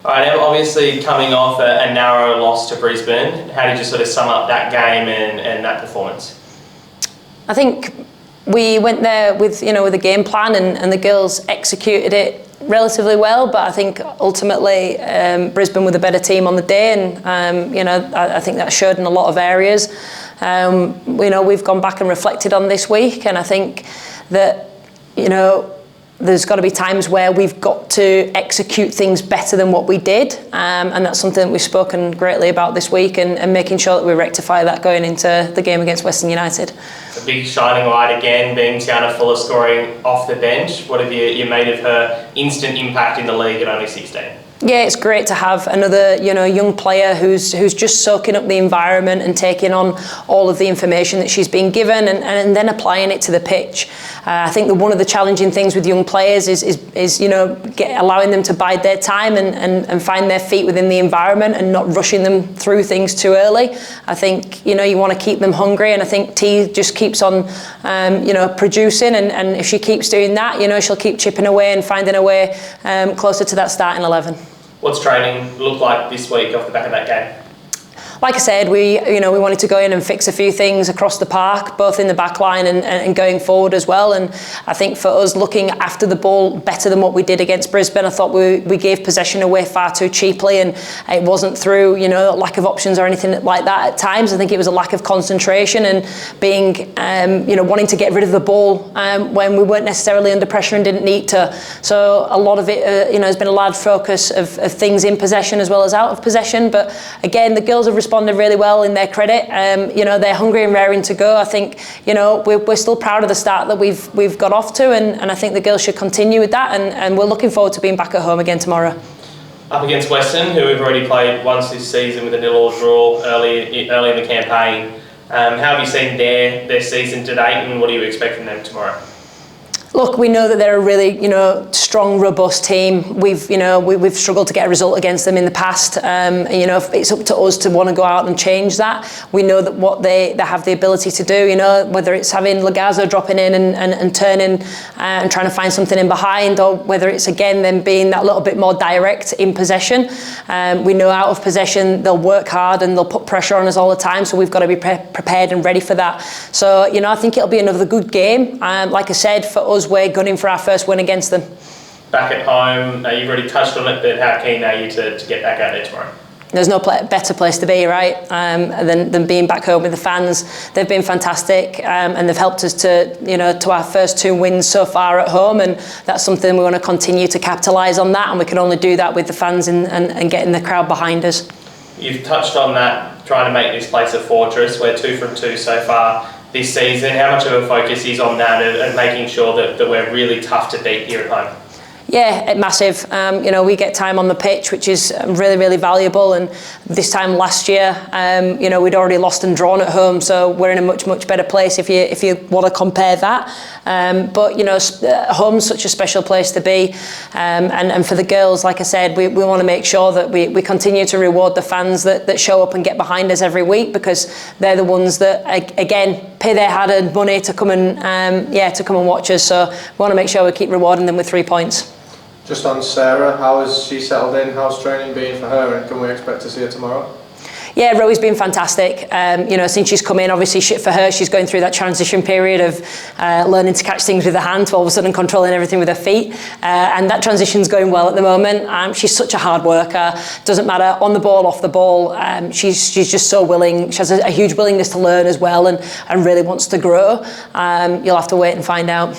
All right, Em, obviously coming off a narrow loss to Brisbane, how did you sort of sum up that game and that performance? I think we went there with a game plan, and the girls executed it relatively well. But I think ultimately Brisbane were the better team on the day, and I think that showed in a lot of areas. We've gone back and reflected on this week, and I think that there's got to be times where we've got to execute things better than what we did, and that's something that we've spoken greatly about this week, and making sure that we rectify that going into the game against Western United. A big shining light again being Tiana Fuller scoring off the bench. What have you made of her instant impact in the league at only 16? Yeah, it's great to have another young player who's just soaking up the environment and taking on all of the information that she's been given and then applying it to the pitch. I think that one of the challenging things with young players is allowing them to bide their time and find their feet within the environment and not rushing them through things too early. I think you want to keep them hungry, and I think T just keeps on producing, and if she keeps doing that, she'll keep chipping away and finding a way closer to that starting 11. What's training look like this week off the back of that game? Like I said, we wanted to go in and fix a few things across the park, both in the back line and going forward as well. And I think for us, looking after the ball better than what we did against Brisbane, I thought we gave possession away far too cheaply, and it wasn't through lack of options or anything like that at times. I think it was a lack of concentration and being wanting to get rid of the ball when we weren't necessarily under pressure and didn't need to. So a lot of it has been a large focus of things in possession as well as out of possession. But again, the girls have responded really well, in their credit. They're hungry and raring to go. I think we're still proud of the start that we've got off to, and I think the girls should continue with that, and we're looking forward to being back at home again tomorrow. Up against Western, who we've already played once this season with a 0-0 draw early in the campaign. How have you seen their season to date, and what do you expect from them tomorrow? Look, we know that they're a really, strong, robust team. We've struggled to get a result against them in the past. It's up to us to want to go out and change that. We know that what they have the ability to do, whether it's having Lagazzo dropping in and turning and trying to find something in behind, or whether it's, again, them being that little bit more direct in possession. We know out of possession, they'll work hard and they'll put pressure on us all the time, so we've got to be prepared and ready for that. So, I think it'll be another good game. Like I said, for us, we're gunning for our first win against them. Back at home, you've already touched on it, but how keen are you to get back out there tomorrow? There's no better place to be, right, than being back home with the fans. They've been fantastic, and they've helped us to our first 2 wins so far at home, and that's something we want to continue to capitalise on that, and we can only do that with the fans and getting the crowd behind us. You've touched on that, trying to make this place a fortress. We're 2 from 2 so far this season. How much of a focus is on that and making sure that we're really tough to beat here at home? Yeah, massive. We get time on the pitch, which is really, really valuable. And this time last year, we'd already lost and drawn at home, so we're in a much, much better place if you want to compare that. But home's such a special place to be, and for the girls, like I said, we want to make sure that we continue to reward the fans that show up and get behind us every week, because they're the ones that again pay their hard-earned money to come and watch us. So we want to make sure we keep rewarding them with 3 points. Just on Sarah, how has she settled in? How's training been for her, and can we expect to see her tomorrow? Yeah, Roe's been fantastic. Since she's come in, obviously for her, she's going through that transition period of learning to catch things with her hand to all of a sudden controlling everything with her feet. And that transition's going well at the moment. She's such a hard worker. Doesn't matter on the ball, off the ball. She's just so willing. She has a huge willingness to learn as well, and really wants to grow. You'll have to wait and find out.